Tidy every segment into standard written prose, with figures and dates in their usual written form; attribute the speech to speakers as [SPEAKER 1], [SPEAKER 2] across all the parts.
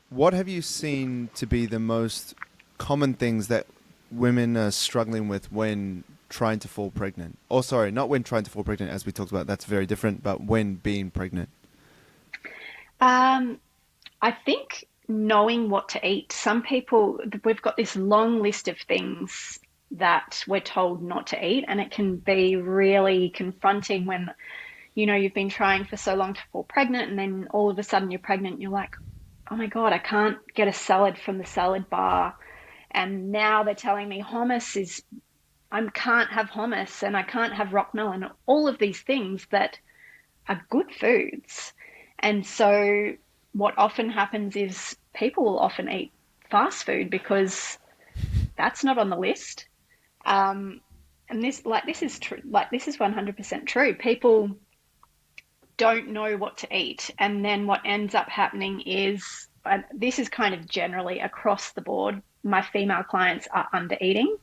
[SPEAKER 1] What have you seen to be the most common things that women are struggling with when trying to fall pregnant? Or sorry, not when trying to fall pregnant, as we talked about, that's very different, but when being pregnant.
[SPEAKER 2] Um, I think knowing what to eat. Some people, we've got this long list of things that we're told not to eat, and it can be really confronting when, you've been trying for so long to fall pregnant, and then all of a sudden you're pregnant, and you're like, oh my God, I can't get a salad from the salad bar. And now they're telling me I can't have hummus and I can't have rock melon, all of these things that are good foods. And so what often happens is people will often eat fast food because that's not on the list. Um, and this is true. Like this is 100% true. People don't know what to eat, and then what ends up happening is, and this is kind of generally across the board. My female clients are under eating,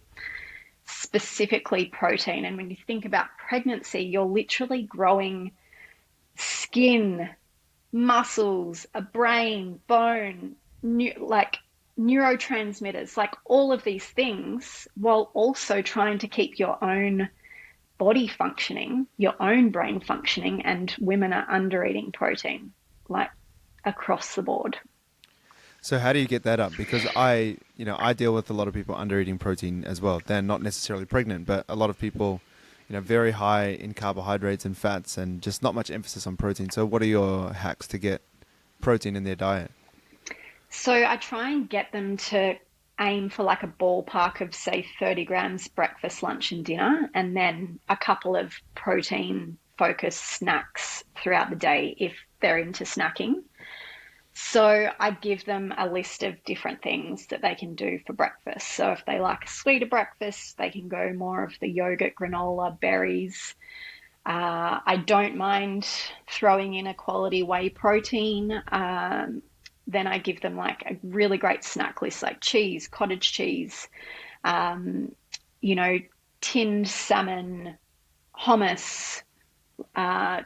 [SPEAKER 2] specifically protein. And when you think about pregnancy, you're literally growing skin, muscles, a brain, bone, like neurotransmitters, like all of these things, while also trying to keep your own body functioning, your own brain functioning, and women are under eating protein, like across the board.
[SPEAKER 1] So how do you get that up? Because I deal with a lot of people under eating protein as well. They're not necessarily pregnant, but a lot of people, very high in carbohydrates and fats and just not much emphasis on protein. So what are your hacks to get protein in their diet?
[SPEAKER 2] So I try and get them to aim for like a ballpark of, say, 30 grams breakfast, lunch, and dinner, and then a couple of protein focused snacks throughout the day if they're into snacking. So I give them a list of different things that they can do for breakfast. So if they like a sweeter breakfast, they can go more of the yogurt, granola, berries. I don't mind throwing in a quality whey protein. Then I give them like a really great snack list, like cheese, cottage cheese, um, you know, tinned salmon, hummus, uh,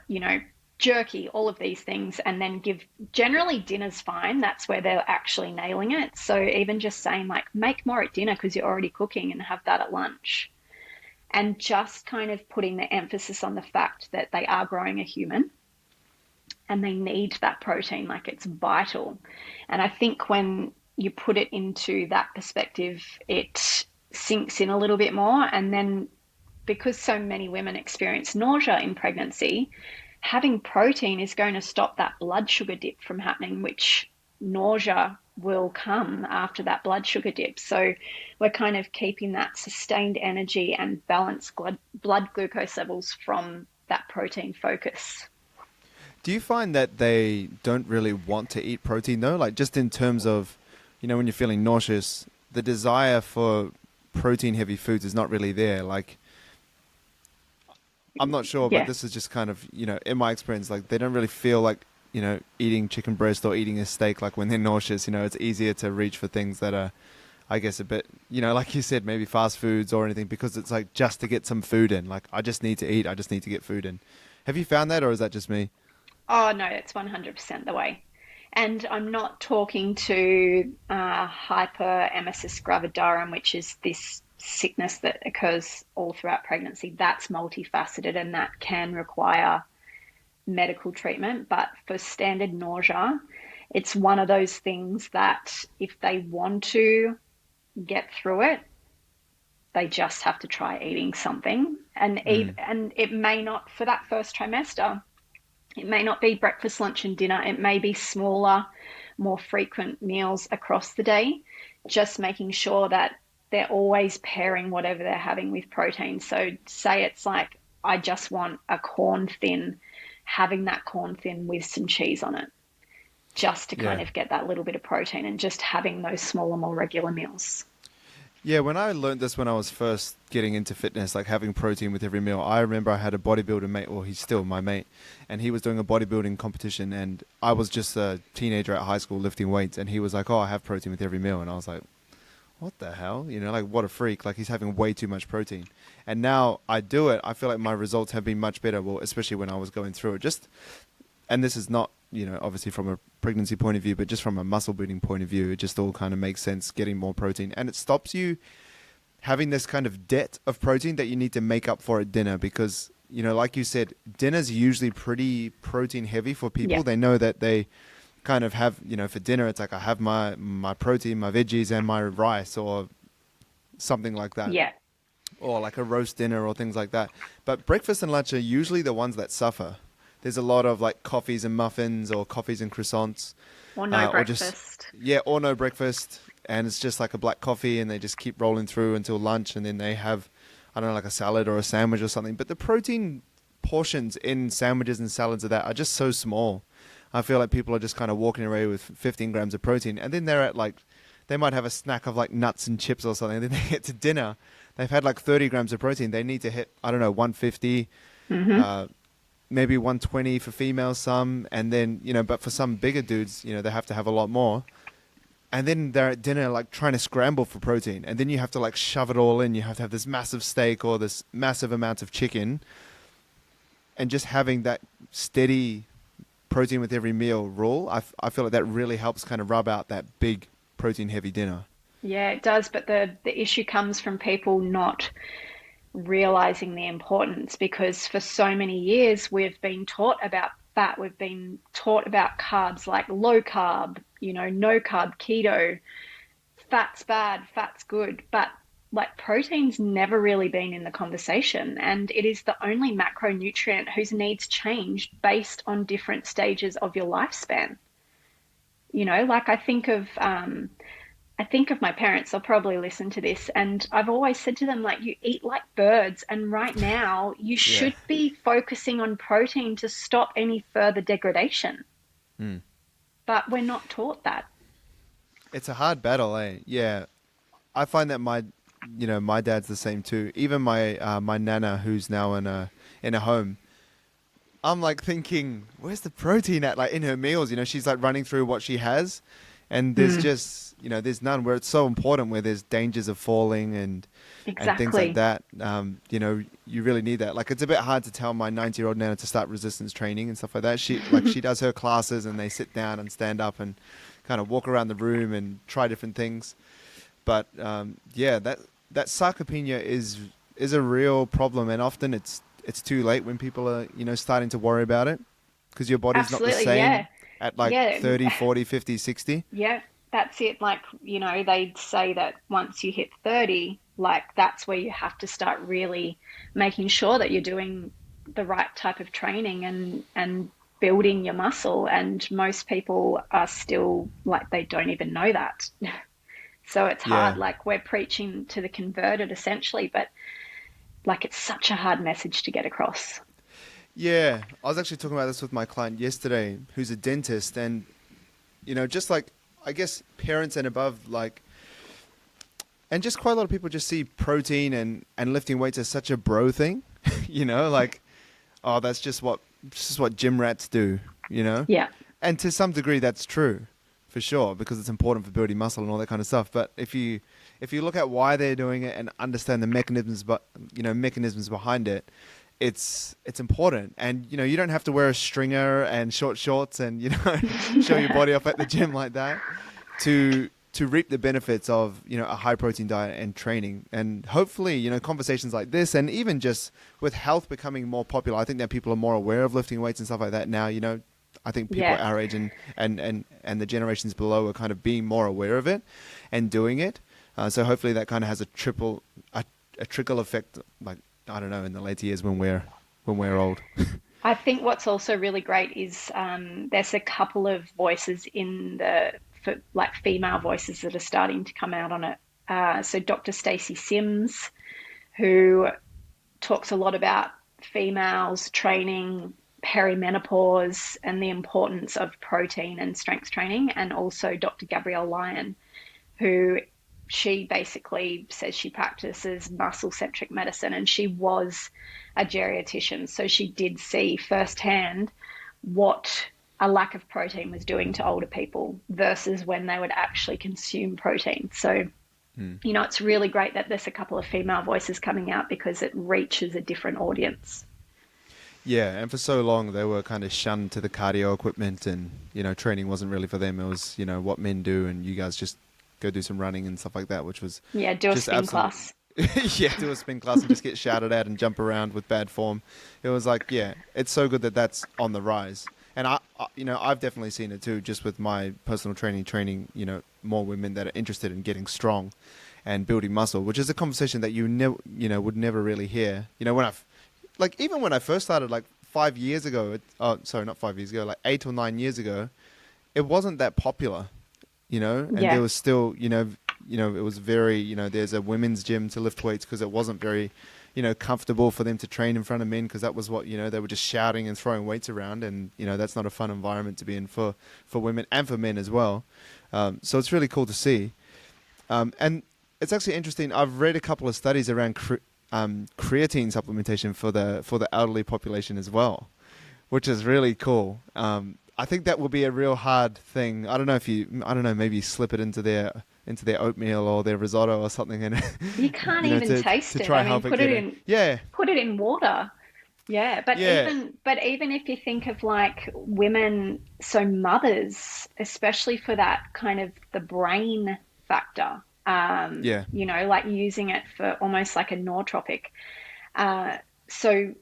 [SPEAKER 2] jerky, all of these things, and then give generally dinner's fine. That's where they're actually nailing it. So even just saying like make more at dinner because you're already cooking and have that at lunch. And just kind of putting the emphasis on the fact that they are growing a human and they need that protein, like it's vital. And I think when you put it into that perspective, it sinks in a little bit more. And then because so many women experience nausea in pregnancy, having protein is going to stop that blood sugar dip from happening, which nausea will come after that blood sugar dip. So we're kind of keeping that sustained energy and balanced blood glucose levels from that protein focus.
[SPEAKER 1] Do you find that they don't really want to eat protein though? Like just in terms of, when you're feeling nauseous, the desire for protein heavy foods is not really there. Like I'm not sure, but
[SPEAKER 2] Yeah.
[SPEAKER 1] this is just kind of, in my experience, like they don't really feel like, eating chicken breast or eating a steak like when they're nauseous. It's easier to reach for things that are, I guess, a bit, like you said, maybe fast foods or anything because it's like just to get some food in. Like I just need to eat, I just need to get food in. Have you found that or is that just me?
[SPEAKER 2] Oh, no, it's 100% the way. And I'm not talking to hyperemesis gravidarum, which is this sickness that occurs all throughout pregnancy. That's multifaceted and that can require medical treatment. But for standard nausea, it's one of those things that if they want to get through it, they just have to try eating something.
[SPEAKER 1] Mm.
[SPEAKER 2] And it may not, for that first trimester, it may not be breakfast, lunch, and dinner. It may be smaller, more frequent meals across the day, just making sure that they're always pairing whatever they're having with protein. So, say it's like, I just want a corn thin, having that corn thin with some cheese on it, just to kind
[SPEAKER 1] Yeah.
[SPEAKER 2] of get that little bit of protein and just having those smaller, more regular meals.
[SPEAKER 1] Yeah, when I learned this when I was first getting into fitness, like having protein with every meal, I remember I had a bodybuilder mate, or he's still my mate, and he was doing a bodybuilding competition, and I was just a teenager at high school lifting weights, and he was like, "Oh, I have protein with every meal," and I was like, "What the hell?" Like what a freak! Like he's having way too much protein, and now I do it. I feel like my results have been much better. Well, especially when I was going through it, just and this is not obviously from a pregnancy point of view, but just from a muscle building point of view, it just all kind of makes sense getting more protein. And it stops you having this kind of debt of protein that you need to make up for at dinner because, like you said, dinner's usually pretty protein heavy for
[SPEAKER 2] Yeah.
[SPEAKER 1] people. They know that they kind of have, for dinner, it's like I have my protein, my veggies and my rice or something like that.
[SPEAKER 2] Yeah.
[SPEAKER 1] Or like a roast dinner or things like that. But breakfast and lunch are usually the ones that suffer. There's a lot of like coffees and muffins or coffees and croissants,
[SPEAKER 2] Or no
[SPEAKER 1] or just,
[SPEAKER 2] breakfast.
[SPEAKER 1] yeah, or no breakfast. And it's just like a black coffee and they just keep rolling through until lunch. And then they have, I don't know, like a salad or a sandwich or something. But the protein portions in sandwiches and salads of that are just so small. I feel like people are just kind of walking away with 15 grams of protein. And then they're at like, they might have a snack of like nuts and chips or something. And then they get to dinner. They've had like 30 grams of protein. They need to hit, I don't know, 150, maybe 120 for females, some. And then, but for some bigger dudes, they have to have a lot more. And then they're at dinner like trying to scramble for protein. And then you have to like shove it all in. You have to have this massive steak or this massive amount of chicken. And just having that steady protein with every meal rule, I feel like that really helps kind of rub out that big protein heavy dinner.
[SPEAKER 2] Yeah, it does. But the issue comes from people not realizing the importance because for so many years we've been taught about fat. We've been taught about carbs like low carb, no carb, keto, fat's bad, fat's good. But like protein's never really been in the conversation. And it is the only macronutrient whose needs change based on different stages of your lifespan. Like I think of my parents, they'll probably listen to this, and I've always said to them, like, you eat like birds, and right now you
[SPEAKER 1] Yeah.
[SPEAKER 2] should be focusing on protein to stop any further degradation.
[SPEAKER 1] Mm.
[SPEAKER 2] But we're not taught that.
[SPEAKER 1] It's a hard battle, eh? Yeah. I find that my dad's the same too. Even my nana, who's now in a home, I'm like thinking, where's the protein at? Like in her meals, she's like running through what she has, and there's
[SPEAKER 2] Mm,
[SPEAKER 1] just there's none. Where it's so important, where there's dangers of falling and things like
[SPEAKER 2] exactly.
[SPEAKER 1] that. You really need that. Like it's a bit hard to tell my 90-year-old nana to start resistance training and stuff like that. She does her classes and they sit down and stand up and kind of walk around the room and try different things. But yeah, that sarcopenia is a real problem, and often it's too late when people are starting to worry about it because your body's not the
[SPEAKER 2] Absolutely. Yeah.
[SPEAKER 1] same at like
[SPEAKER 2] Yeah.
[SPEAKER 1] 30, 40, 50, 60.
[SPEAKER 2] Yeah. That's it. Like, they'd say that once you hit 30, like that's where you have to start really making sure that you're doing the right type of training and building your muscle. And most people are still like they don't even know that. So it's hard.
[SPEAKER 1] Yeah.
[SPEAKER 2] Like we're preaching to the converted essentially, but like it's such a hard message to get across.
[SPEAKER 1] Yeah, I was actually talking about this with my client yesterday, who's a dentist, and just like I guess parents and above, like, and just quite a lot of people just see protein and lifting weights as such a bro thing, like, oh, that's just what gym rats do.
[SPEAKER 2] Yeah.
[SPEAKER 1] And to some degree, that's true, for sure, because it's important for building muscle and all that kind of stuff. But if you look at why they're doing it and understand the mechanisms, but mechanisms behind it, it's important. And you don't have to wear a stringer and short shorts and show your body off at the gym like that to reap the benefits of a high protein diet and training. And hopefully conversations like this, and even just with health becoming more popular, I think that people are more aware of lifting weights and stuff like that now. I think people
[SPEAKER 2] Yeah.
[SPEAKER 1] our age and the generations below are kind of being more aware of it and doing it. So hopefully that kind of has a trickle effect, like, I don't know, in the later years when we're old.
[SPEAKER 2] I think what's also really great is there's a couple of voices like female voices that are starting to come out on it. So Dr. Stacey Sims, who talks a lot about females training perimenopause and the importance of protein and strength training, and also Dr. Gabrielle Lyon, who she basically says she practices muscle centric medicine and she was a geriatrician. So she did see firsthand what a lack of protein was doing to older people versus when they would actually consume protein. So, it's really great that there's a couple of female voices coming out because it reaches a different audience.
[SPEAKER 1] Yeah, and for so long they were kind of shunned to the cardio equipment, and training wasn't really for them. It was what men do, and you guys just go do some running and stuff like that, which was
[SPEAKER 2] Yeah, do a
[SPEAKER 1] just
[SPEAKER 2] spin
[SPEAKER 1] absolute.
[SPEAKER 2] class.
[SPEAKER 1] Yeah, do a spin class and just get shouted at and jump around with bad form. It was like, yeah, it's so good that that's on the rise. And I've definitely seen it too, just with my personal training, more women that are interested in getting strong and building muscle, which is a conversation that would never really hear. When even when I first started, like 5 years ago, oh, sorry, not 5 years ago, like 8 or 9 years ago, it wasn't that popular, and there
[SPEAKER 2] Yeah.
[SPEAKER 1] was still, it was very, there's a women's gym to lift weights because it wasn't very, comfortable for them to train in front of men because that was what, they were just shouting and throwing weights around. And, that's not a fun environment to be in for women and for men as well. So it's really cool to see. And it's actually interesting. I've read a couple of studies around creatine supplementation for the elderly population as well, which is really cool. I think that will be a real hard thing. I don't know I don't know, maybe slip it into their oatmeal or their risotto or something, and
[SPEAKER 2] You can't even
[SPEAKER 1] to
[SPEAKER 2] taste it.
[SPEAKER 1] try
[SPEAKER 2] I mean,
[SPEAKER 1] help it get in. Yeah,
[SPEAKER 2] put it in water. Yeah,
[SPEAKER 1] yeah,
[SPEAKER 2] but even if you think of like women, so mothers, especially for that kind of the brain factor,
[SPEAKER 1] yeah,
[SPEAKER 2] like using it for almost like a nootropic. Uh, so,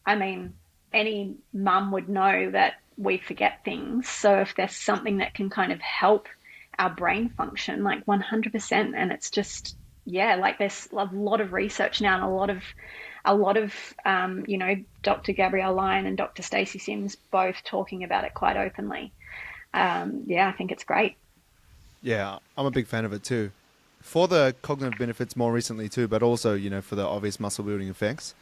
[SPEAKER 2] I mean, any mum would know that we forget things. So if there's something that can kind of help our brain function, like 100%, and it's just, yeah, like there's a lot of research now and a lot of Dr. Gabrielle Lyon and Dr. Stacey Sims both talking about it quite openly. Yeah, I think it's great.
[SPEAKER 1] yeah. I'm a big fan of it too, for the cognitive benefits more recently too, but also for the obvious muscle building effects.